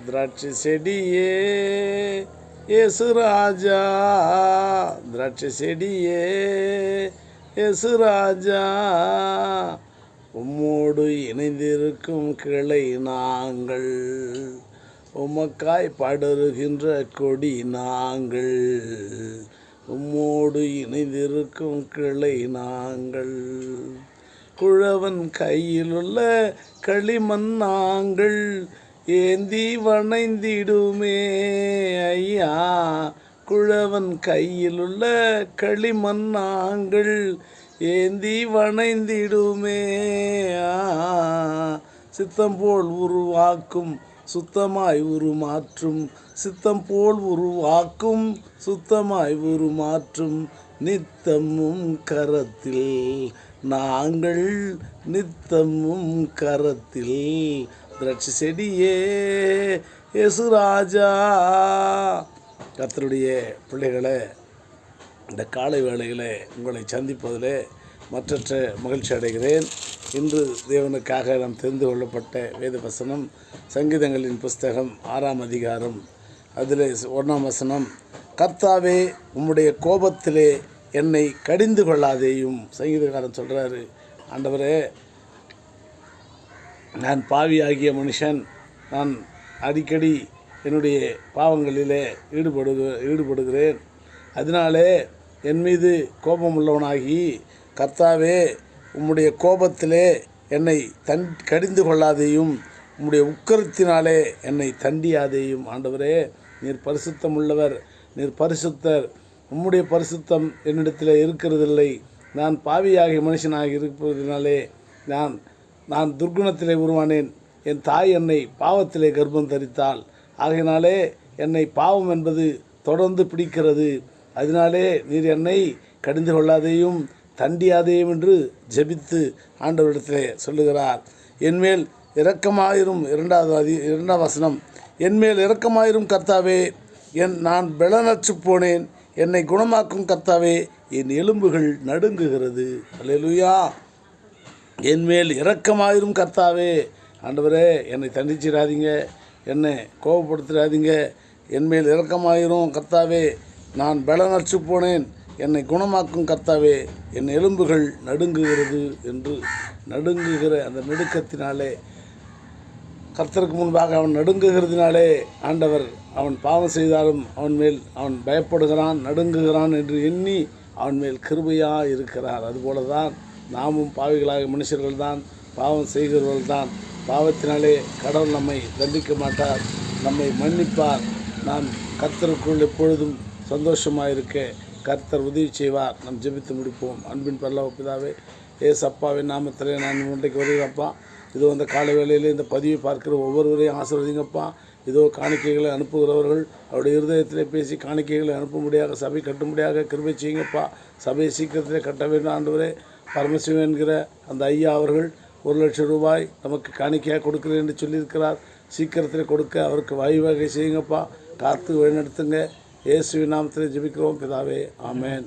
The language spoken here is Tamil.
திராட்சை செடியே இயேசு ராஜா, திராட்சை செடியே இயேசு ராஜா, உம்மோடு இணைந்திருக்கும் கிளை நாங்கள், உமக்காய் படருகின்ற கொடி நாங்கள், உம்மோடு இணைந்திருக்கும் கிளை நாங்கள், குழவன் கையிலுள்ள களிமண் நாங்கள், ஏந்தி வணைந்திடுமே ஐயா, குழவன் கையிலுள்ள களிமண் நாங்கள், ஏந்தி வணைந்திடுமே. சித்தம் போல் உருவாக்கும் சுத்தமாய் உருமாற்றும், சித்தம் போல் உருவாக்கும் சுத்தமாய் உருமாற்றும், நித்தமும் கரத்தில் நாங்கள், நித்தமும் கரத்தில், திராட்சை செடியே இயேசு ராஜா. கர்த்தருடைய பிள்ளைகளை, இந்த காலை வேளையில் உங்களை சந்திப்பதில் மற்றற்ற மகிழ்ச்சி அடைகிறேன். இன்று தேவனுக்காக நாம் தெரிந்து கொள்ளப்பட்ட வேத வசனம் சங்கீதங்களின் புஸ்தகம் 6ஆம் அதிகாரம், அதில் 1ஆம் வசனம், கர்த்தாவே உம்முடைய கோபத்திலே என்னை கடிந்து கொள்ளாதேயும். சங்கீதக்காரன் சொல்கிறாரு, ஆண்டவரே, நான் பாவியாகிய மனுஷன், நான் அடிக்கடி என்னுடைய பாவங்களிலே ஈடுபடுகிறேன், அதனாலே என் மீது கோபம் உள்ளவனாகி, கர்த்தாவே உம்முடைய கோபத்திலே என்னை கடிந்து கொள்ளாதேயும், உம்முடைய உக்கரத்தினாலே என்னை தண்டியாதேயும். ஆண்டவரே, நீர் பரிசுத்தம் உள்ளவர், நீர் பரிசுத்தர், உம்முடைய பரிசுத்தம் என்னிடத்தில் இருக்கிறதில்லை, நான் பாவியாகிய மனுஷனாக இருப்பதினாலே நான் துர்குணத்திலே உருவானேன், என் தாய் என்னை பாவத்திலே கர்ப்பம் தரித்தாள், ஆகையினாலே என்னை பாவம் என்பது தொடர்ந்து பிடிக்கிறது, அதனாலே நீர் என்னை கடிந்து கொள்ளாதேயும் தண்டியாதேயும் என்று ஜெபித்து ஆண்டவரிடத்திலே சொல்லுகிறார். என்மேல் இரக்கமாயிரும், 2ஆம் வசனம், என்மேல் இரக்கமாயிரும் கர்த்தாவே, நான் பெலனற்று போனேன், என்னை குணமாக்கும் கர்த்தாவே, என் எலும்புகள் நடுங்குகிறது. அல்லேலூயா. என்மேல் இரக்கமாயிரும் கர்த்தாவே. ஆண்டவரே, என்னை தண்டிச்சிடாதீங்க, என்னை கோபப்படுத்திடாதீங்க, என்மேல் இரக்கமாயிரும் கர்த்தாவே, நான் பெலனற்று போனேன், என்னை குணமாக்கும் கர்த்தாவே, என் எலும்புகள் நடுங்குகிறது என்று நடுங்குகிற அந்த நடுக்கத்தினாலே, கர்த்தருக்கு முன்பாக அவன் நடுங்குகிறதுனாலே ஆண்டவர் அவன் பாவம் செய்தாலும் அவன் பயப்படுகிறான், நடுங்குகிறான் என்று எண்ணி அவன் மேல் கிருபையாக இருக்கிறார். அதுபோல தான் நாமும் பாவிகளாக மனுஷர்கள்தான், பாவம் செய்கிறவர்கள்தான். பாவத்தினாலே கடவுள் நம்மை தண்டிக்க மாட்டார், நம்மை மன்னிப்பார். நாம் கர்த்தருக்குள் எப்பொழுதும் சந்தோஷமாக இருக்க கர்த்தர் உதவி செய்வார். நாம் ஜெபித்து முடிப்போம். அன்பின் பரலோக பிதாவே, ஏசப்பாவின் நாமத்திலே நான் இன்றைக்கு வருகிறப்பா. இதோ இந்த காலை வேளையில் இந்த பதிவை பார்க்கிற ஒவ்வொருவரையும் ஆசீர்வதிங்கப்பா. இதோ காணிக்கைகளை அனுப்புகிறவர்கள் அவருடைய இருதயத்திலே பேசி காணிக்கைகளை அனுப்பும்படியாக, சபை கட்டும்படியாக கிருபை செய்யுங்கப்பா. சபையை சீக்கிரத்திலே கட்ட வேண்டும் ஆண்டவரே. பரமசிவன் என்கிற அந்த ஐயா அவர்கள் 1,00,000 ரூபாய் நமக்கு காணிக்கையாக கொடுக்குறேன் என்று சொல்லியிருக்கிறார். சீக்கிரத்தில் கொடுக்க அவருக்கு வகை செய்யுங்கப்பா. காத்து வழிநடத்துங்க. இயேசுவின் நாமத்தில் ஜெபிக்கிறோம் பிதாவே, ஆமென்.